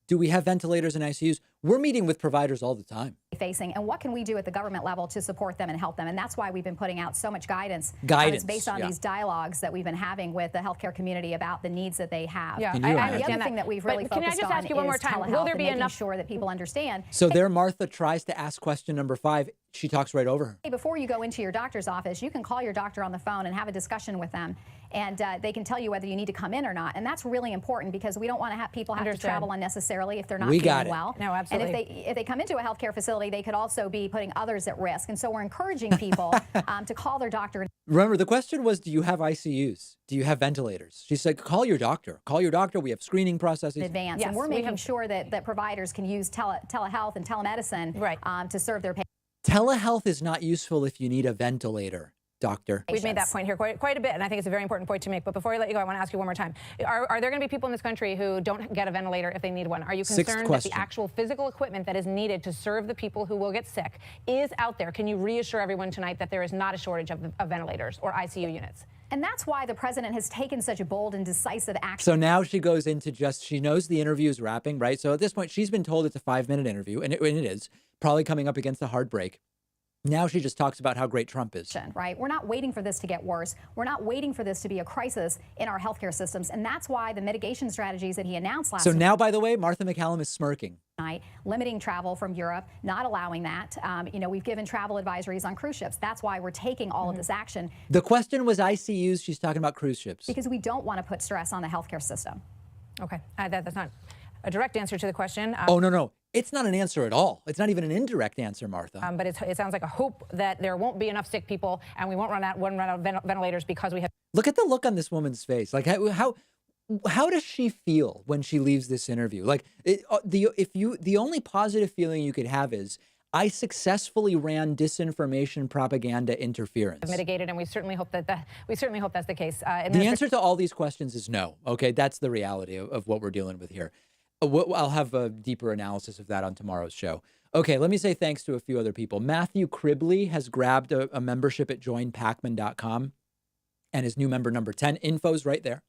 do we have ventilators and ICUs? We're meeting with providers all the time. Facing, and what can we do at the government level to support them and help them? And that's why we've been putting out so much guidance. It's based on these dialogues that we've been having with the healthcare community about the needs that they have. Yeah, and the other thing that we've really focused on is telehealth, will there be and making enough sure that people understand. So there, Martha tries to ask question number 5. She talks right over her. Before you go into your doctor's office, you can call your doctor on the phone and have a discussion with them, and they can tell you whether you need to come in or not. And that's really important because we don't want to have people have to travel unnecessarily if they're not feeling well. No, absolutely. And if they come into a healthcare facility, they could also be putting others at risk. And so we're encouraging people to call their doctor. Remember, the question was, do you have ICUs? Do you have ventilators? She said, call your doctor. Call your doctor. We have screening processes. In advance. Yes, and we're making sure that providers can use telehealth and telemedicine to serve their patients. Telehealth is not useful if you need a ventilator, doctor. We've made that point here quite a bit, and I think it's a very important point to make. But before I let you go, I want to ask you one more time. Are there going to be people in this country who don't get a ventilator if they need one? Are you concerned that the actual physical equipment that is needed to serve the people who will get sick is out there? Can you reassure everyone tonight that there is not a shortage of ventilators or ICU units? And that's why the president has taken such a bold and decisive action. So now she goes into she knows the interview is wrapping, right? So at this point, she's been told it's a 5-minute interview, and it is probably coming up against a hard break. Now she just talks about how great Trump is. Right? We're not waiting for this to get worse. We're not waiting for this to be a crisis in our healthcare systems. And that's why the mitigation strategies that he announced last week. So now, by the way, Martha McCallum is smirking. Limiting travel from Europe, not allowing that. We've given travel advisories on cruise ships. That's why we're taking all of this action. The question was ICUs. She's talking about cruise ships. Because we don't want to put stress on the healthcare system. Okay. That's not a direct answer to the question. Oh, no. It's not an answer at all. It's not even an indirect answer, Martha. But it sounds like a hope that there won't be enough sick people and we won't run out of ventilators because we have. Look at the look on this woman's face. Like how does she feel when she leaves this interview? Like the only positive feeling you could have is, I successfully ran disinformation propaganda interference. Mitigated, and we certainly hope that that's the case. The answer to all these questions is no. Okay, that's the reality of what we're dealing with here. I'll have a deeper analysis of that on tomorrow's show. Okay, let me say thanks to a few other people. Matthew Cribley has grabbed a membership at joinpacman.com and is new member number 10. Info's right there.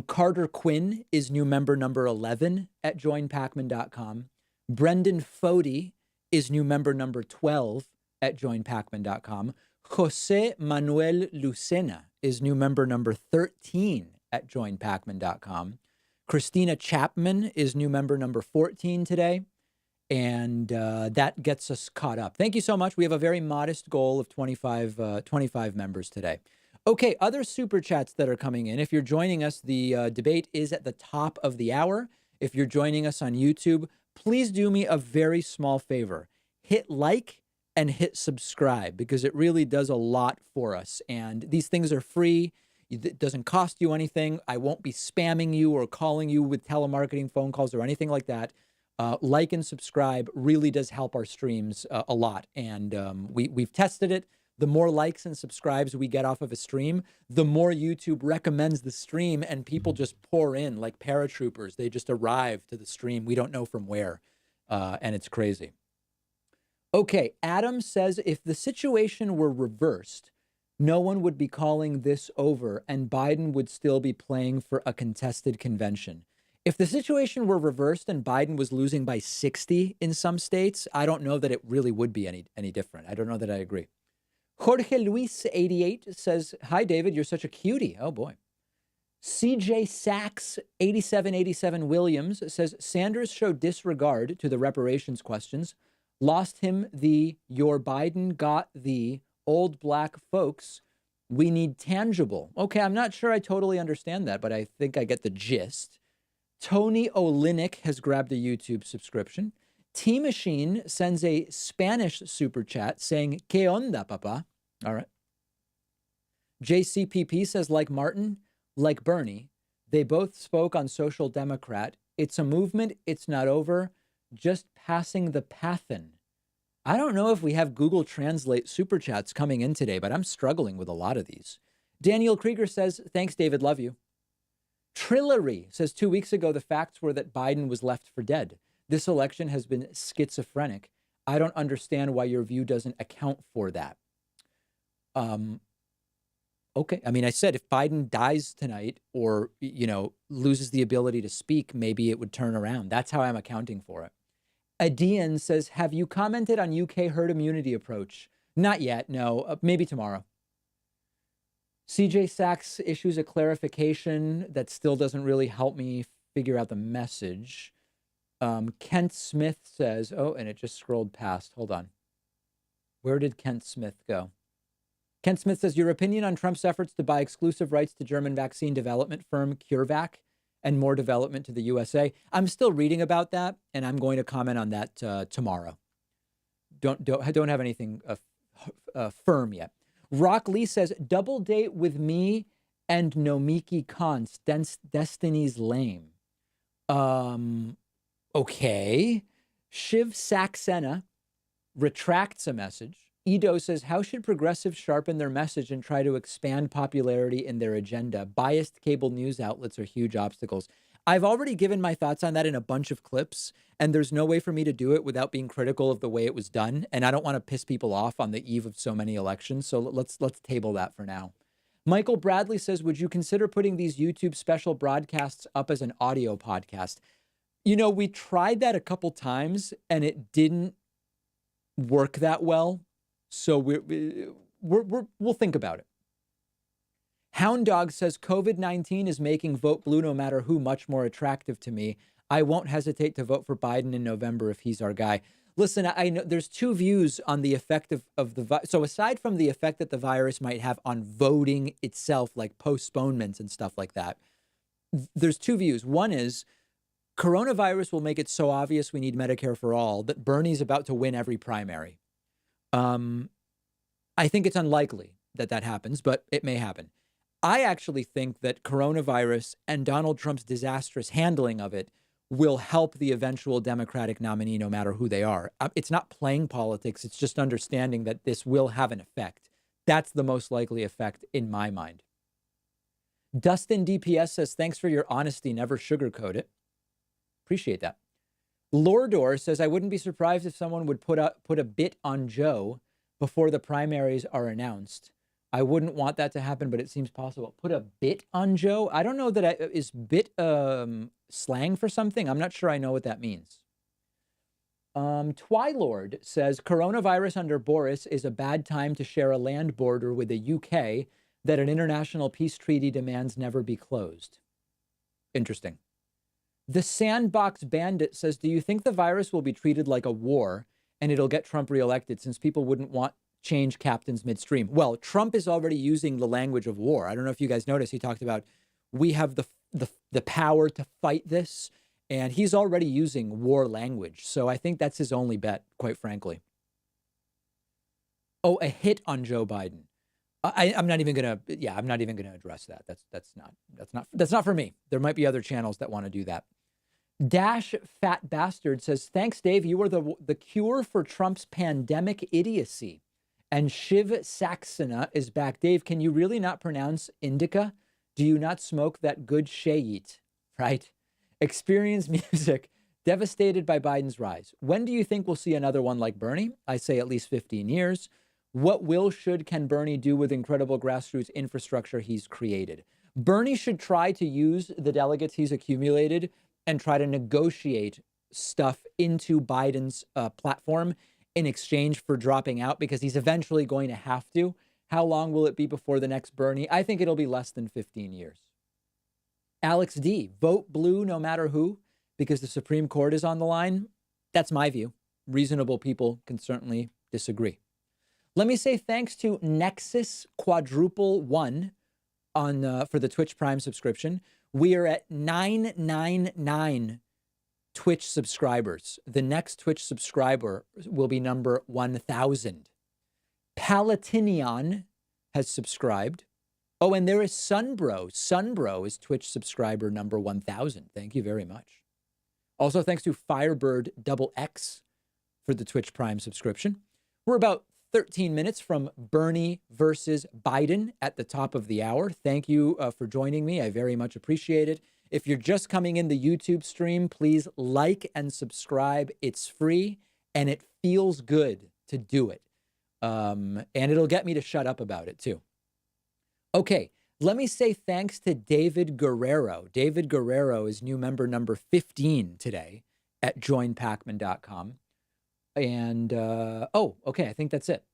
Carter Quinn is new member number 11 at joinpacman.com. Brendan Fody is new member number 12 at joinpacman.com. Jose Manuel Lucena is new member number 13 at joinpacman.com. Christina Chapman is new member number 14 today. And that gets us caught up. Thank you so much. We have a very modest goal of 25 members today. Okay, other super chats that are coming in. If you're joining us, the debate is at the top of the hour. If you're joining us on YouTube, please do me a very small favor. Hit like and hit subscribe because it really does a lot for us. And these things are free. It doesn't cost you anything. I won't be spamming you or calling you with telemarketing phone calls or anything like that. Like and subscribe really does help our streams a lot. And we've tested it. The more likes and subscribes we get off of a stream, the more YouTube recommends the stream and people just pour in like paratroopers. They just arrive to the stream. We don't know from where. And it's crazy. Okay, Adam says if the situation were reversed, no one would be calling this over and Biden would still be playing for a contested convention. If the situation were reversed and Biden was losing by 60 in some states, I don't know that it really would be any different. I don't know that I agree. Jorge Luis 88 says, hi, David, you're such a cutie. Oh, boy. CJ Sachs 8787 Williams says, Sanders showed disregard to the reparations questions, lost him the your Biden got the old black folks. We need tangible. Okay, I'm not sure I totally understand that, but I think I get the gist. Tony Olinick has grabbed a YouTube subscription. T-Machine sends a Spanish super chat saying, ¿Qué onda, papa? All right. JCPP says, like Martin, like Bernie, they both spoke on Social Democrat. It's a movement. It's not over. Just passing the pathin. I don't know if we have Google Translate super chats coming in today, but I'm struggling with a lot of these. Daniel Krieger says, thanks, David. Love you. Trillery says 2 weeks ago, the facts were that Biden was left for dead. This election has been schizophrenic. I don't understand why your view doesn't account for that. Okay. I mean, I said if Biden dies tonight or, loses the ability to speak, maybe it would turn around. That's how I'm accounting for it. Adian says, have you commented on UK herd immunity approach? Not yet. No, maybe tomorrow. CJ Sachs issues a clarification that still doesn't really help me figure out the message. Kent Smith says, oh, and it just scrolled past. Hold on. Where did Kent Smith go? Kent Smith says, your opinion on Trump's efforts to buy exclusive rights to German vaccine development firm CureVac and more development to the USA. I'm still reading about that, and I'm going to comment on that tomorrow. Don't have anything firm yet. Rock Lee says, double date with me and Nomiki Khan, Destiny's lame. Okay. Shiv Saxena retracts a message. Edo says, how should progressives sharpen their message and try to expand popularity in their agenda? Biased cable news outlets are huge obstacles. I've already given my thoughts on that in a bunch of clips, and there's no way for me to do it without being critical of the way it was done. And I don't want to piss people off on the eve of so many elections. So let's table that for now. Michael Bradley says, would you consider putting these YouTube special broadcasts up as an audio podcast? We tried that a couple times and it didn't work that well. So we'll think about it. Hound Dog says COVID-19 is making vote blue no matter who much more attractive to me. I won't hesitate to vote for Biden in November if he's our guy. Listen, I know there's two views on the effect of the virus. So aside from the effect that the virus might have on voting itself, like postponements and stuff like that, there's two views. One is coronavirus will make it so obvious we need Medicare for all that Bernie's about to win every primary. I think it's unlikely that happens, but it may happen. I actually think that coronavirus and Donald Trump's disastrous handling of it will help the eventual Democratic nominee, no matter who they are. It's not playing politics. It's just understanding that this will have an effect. That's the most likely effect in my mind. Dustin DPS says, thanks for your honesty. Never sugarcoat it. Appreciate that. Lordor says, I wouldn't be surprised if someone would put a bit on Joe before the primaries are announced. I wouldn't want that to happen, but it seems possible. Put a bit on Joe? I don't know that is bit slang for something? I'm not sure I know what that means. Twilord says, coronavirus under Boris is a bad time to share a land border with the UK that an international peace treaty demands never be closed. Interesting. The Sandbox Bandit says, do you think the virus will be treated like a war and it'll get Trump reelected since people wouldn't want change captains midstream? Well, Trump is already using the language of war. I don't know if you guys noticed, he talked about, we have the power to fight this, and he's already using war language. So I think that's his only bet, quite frankly. Oh, a hit on Joe Biden. I'm not even gonna address that. That's not for me. There might be other channels that want to do that. Dash Fat Bastard says, thanks, Dave. You are the cure for Trump's pandemic idiocy. And Shiv Saxena is back. Dave, can you really not pronounce indica? Do you not smoke that good shayit? Right? Experience music. Devastated by Biden's rise. When do you think we'll see another one like Bernie? I say at least 15 years. What can Bernie do with incredible grassroots infrastructure he's created? Bernie should try to use the delegates he's accumulated and try to negotiate stuff into Biden's platform in exchange for dropping out, because he's eventually going to have to. How long will it be before the next Bernie? I think it'll be less than 15 years. Alex D, vote blue no matter who, because the Supreme Court is on the line. That's my view. Reasonable people can certainly disagree. Let me say thanks to Nexus Quadruple One for the Twitch Prime subscription. We are at 999 Twitch subscribers. The next Twitch subscriber will be number 1000. Palatinion has subscribed. Oh, and there is Sunbro. Sunbro is Twitch subscriber number 1000. Thank you very much. Also, thanks to Firebird Double X for the Twitch Prime subscription. We're about 13 minutes from Bernie versus Biden at the top of the hour. Thank you for joining me. I very much appreciate it. If you're just coming in the YouTube stream, please like and subscribe. It's free and it feels good to do it. And it'll get me to shut up about it too. Okay, let me say thanks to David Guerrero. David Guerrero is new member number 15 today at joinpacman.com. And, okay, I think that's it.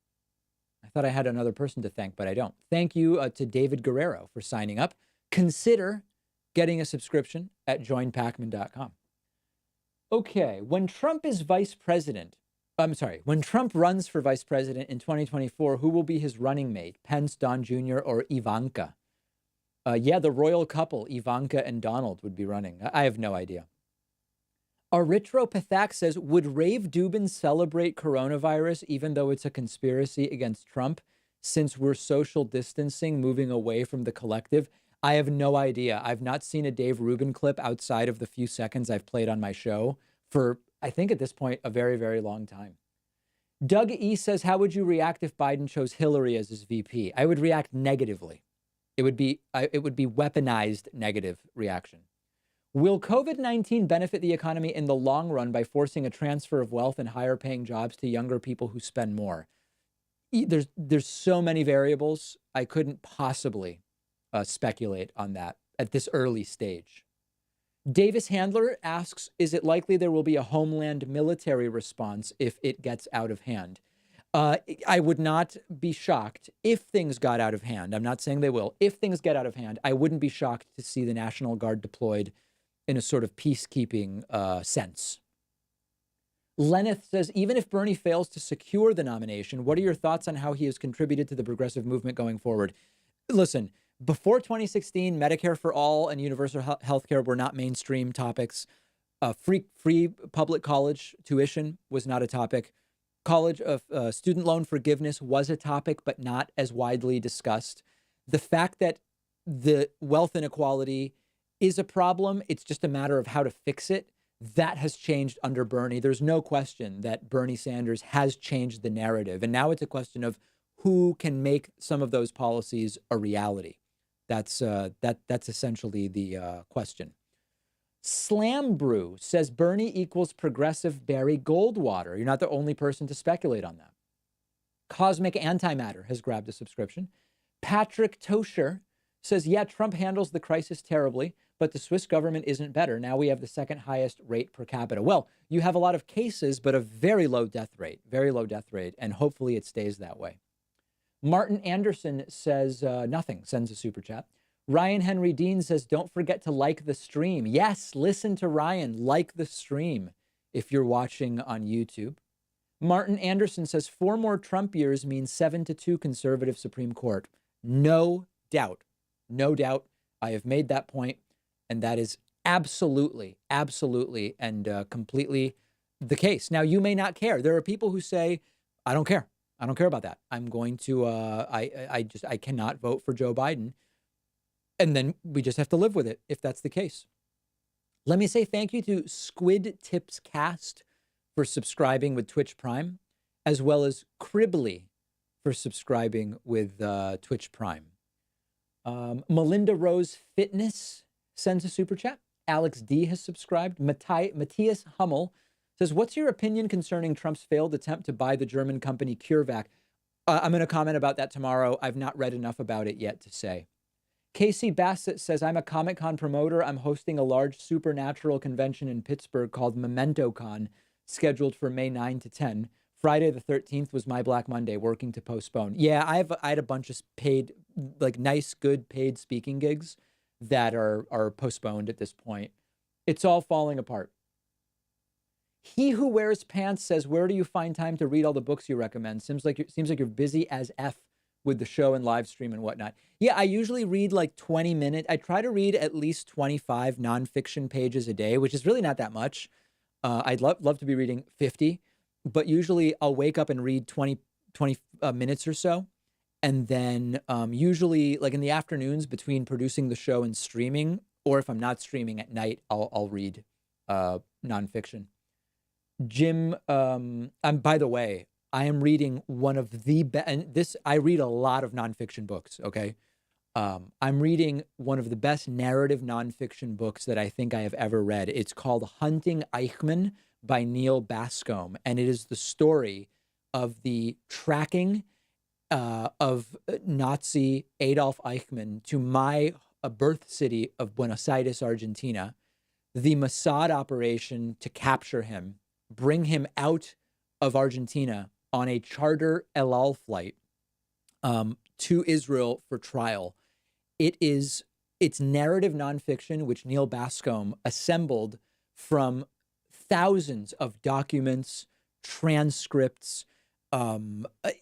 I thought I had another person to thank, but I don't. Thank you to David Guerrero for signing up. Consider getting a subscription at joinpacman.com. Okay, when Trump runs for vice president in 2024, who will be his running mate? Pence, Don Jr., or Ivanka? The royal couple, Ivanka and Donald, would be running. I have no idea. Erythropathak says, would Rave Dubin celebrate coronavirus even though it's a conspiracy against Trump, since we're social distancing, moving away from the collective? I have no idea. I've not seen a Dave Rubin clip outside of the few seconds I've played on my show for, I think at this point, a very, very long time. Doug E says, how would you react if Biden chose Hillary as his VP? I would react negatively. It would be weaponized negative reaction. Will COVID-19 benefit the economy in the long run by forcing a transfer of wealth and higher paying jobs to younger people who spend more? There's so many variables. I couldn't possibly speculate on that at this early stage. Davis Handler asks, is it likely there will be a homeland military response if it gets out of hand? I would not be shocked if things got out of hand. I'm not saying they will. If things get out of hand, I wouldn't be shocked to see the National Guard deployed in a sort of peacekeeping sense. Lenneth says, even if Bernie fails to secure the nomination, what are your thoughts on how he has contributed to the progressive movement going forward? Listen, before 2016, Medicare for all and universal health care were not mainstream topics. Free public college tuition was not a topic. Student loan forgiveness was a topic, but not as widely discussed. The fact that the wealth inequality is a problem, it's just a matter of how to fix it. That has changed under Bernie. There's no question that Bernie Sanders has changed the narrative. And now it's a question of who can make some of those policies a reality. That's essentially the question. Slam Brew says Bernie equals progressive Barry Goldwater. You're not the only person to speculate on that. Cosmic Antimatter has grabbed a subscription. Patrick Tosher says, yeah, Trump handles the crisis terribly, but the Swiss government isn't better. Now we have the second highest rate per capita. Well, you have a lot of cases, but a very low death rate, and hopefully it stays that way. Martin Anderson says nothing, sends a super chat. Ryan Henry Dean says, don't forget to like the stream. Yes, listen to Ryan, like the stream if you're watching on YouTube. Martin Anderson says 4 more Trump years means 7-2 conservative Supreme Court. No doubt. No doubt. I have made that point, and that is absolutely, and completely the case. Now, you may not care. There are people who say, I don't care. I don't care about that. I'm going to, I cannot vote for Joe Biden. And then we just have to live with it if that's the case. Let me say thank you to Squid Tips Cast for subscribing with Twitch Prime, as well as Cribbly for subscribing with Twitch Prime. Melinda Rose Fitness sends a super chat. Alex D has subscribed. Matthias Hummel says, what's your opinion concerning Trump's failed attempt to buy the German company CureVac? I'm going to comment about that tomorrow. I've not read enough about it yet to say. Casey Bassett says, I'm a Comic-Con promoter. I'm hosting a large supernatural convention in Pittsburgh called MementoCon, scheduled for May 9 to 10. Friday the 13th was my Black Monday, working to postpone. Yeah, I had a bunch of paid, like nice, good paid speaking gigs that are postponed at this point. It's all falling apart. He Who Wears Pants says, where do you find time to read all the books you recommend? Seems like you're busy as F with the show and live stream and whatnot. Yeah, I usually read like 20 minutes. I try to read at least 25 nonfiction pages a day, which is really not that much. I'd love to be reading 50, but usually I'll wake up and read 20 minutes or so. And then usually like in the afternoons between producing the show and streaming, or if I'm not streaming at night, I'll read nonfiction. Jim, by the way, I am reading one of the best, and I read a lot of nonfiction books, okay? I'm reading one of the best narrative nonfiction books that I think I have ever read. It's called Hunting Eichmann by Neil Bascomb, and it is the story of the tracking of Nazi Adolf Eichmann to my birth city of Buenos Aires, Argentina, the Mossad operation to capture him, bring him out of Argentina on a charter El Al flight to Israel for trial. It's narrative nonfiction, which Neil Bascomb assembled from thousands of documents, transcripts.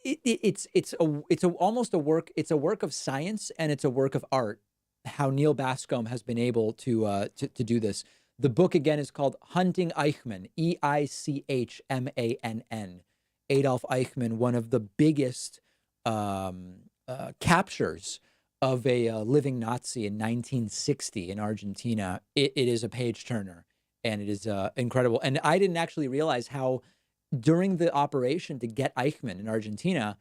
It's almost a work. It's a work of science and it's a work of art. How Neil Bascomb has been able to do this. The book again is called Hunting Eichmann, Eichmann. Adolf Eichmann, one of the biggest captures of a living Nazi in 1960 in Argentina. It is a page turner, and it is incredible. And I didn't actually realize how during the operation to get Eichmann in Argentina,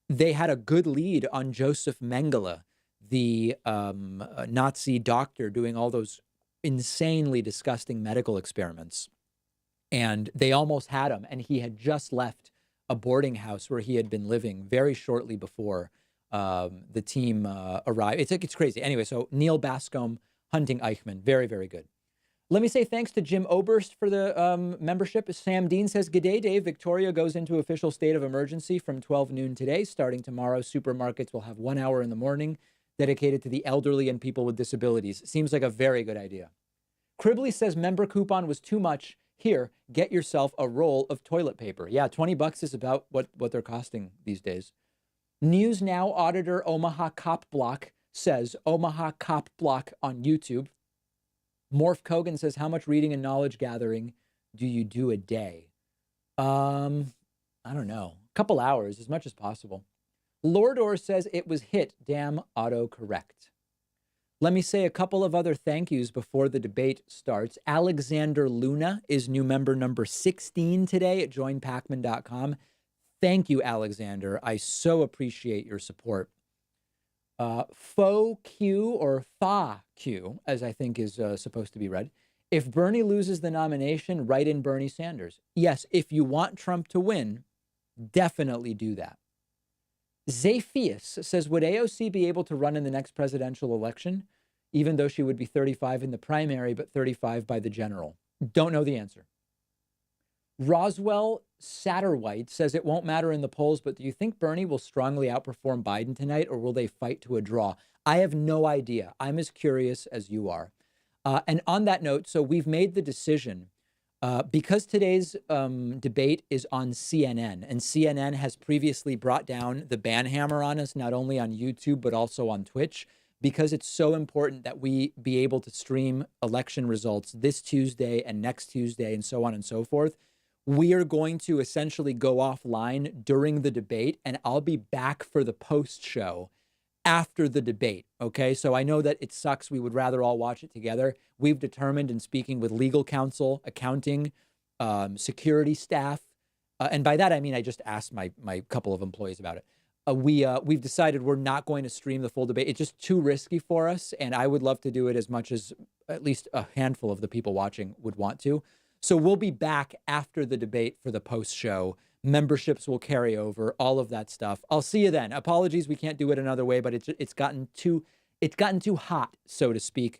they had a good lead on Joseph Mengele, the Nazi doctor doing all those insanely disgusting medical experiments. And they almost had him, and he had just left a boarding house where he had been living very shortly before the team arrived. It's crazy. Anyway, so Neil Bascomb, Hunting Eichmann, very, very good. Let me say thanks to Jim Oberst for the membership. Sam Dean says, "G'day, Dave. Victoria goes into official state of emergency from 12 noon today. Starting tomorrow, supermarkets will have 1 hour in the morning dedicated to the elderly and people with disabilities. Seems like a very good idea." Cribbly says, member coupon was too much. Here, get yourself a roll of toilet paper. Yeah, $20 is about what they're costing these days. News Now auditor Omaha Cop Block says, Omaha Cop Block on YouTube. Morph Kogan says, how much reading and knowledge gathering do you do a day? I don't know. A couple hours, as much as possible. Lordor says it was hit. Damn autocorrect. Let me say a couple of other thank yous before the debate starts. Alexander Luna is new member number 16 today at joinpacman.com. Thank you, Alexander. I so appreciate your support. Faux Q, or Fa Q, as I think is supposed to be read. If Bernie loses the nomination, write in Bernie Sanders. Yes, if you want Trump to win, definitely do that. Zephius says, would AOC be able to run in the next presidential election, even though she would be 35 in the primary, but 35 by the general? Don't know the answer. Roswell Satterwhite says it won't matter in the polls, but do you think Bernie will strongly outperform Biden tonight, or will they fight to a draw? I have no idea. I'm as curious as you are. And on that note, so we've made the decision, because today's debate is on CNN, and CNN has previously brought down the ban hammer on us, not only on YouTube, but also on Twitch, because it's so important that we be able to stream election results this Tuesday and next Tuesday and so on and so forth. We are going to essentially go offline during the debate, and I'll be back for the post show after the debate. Okay, so I know that it sucks. We would rather all watch it together. We've determined, in speaking with legal counsel, accounting, security staff, and by that I mean I just asked my couple of employees about it. We've decided we're not going to stream the full debate. It's just too risky for us, and I would love to do it as much as at least a handful of the people watching would want to. So we'll be back after the debate for the post show. Memberships will carry over, all of that stuff. I'll see you then. Apologies, we can't do it another way, but it's gotten too hot, so to speak,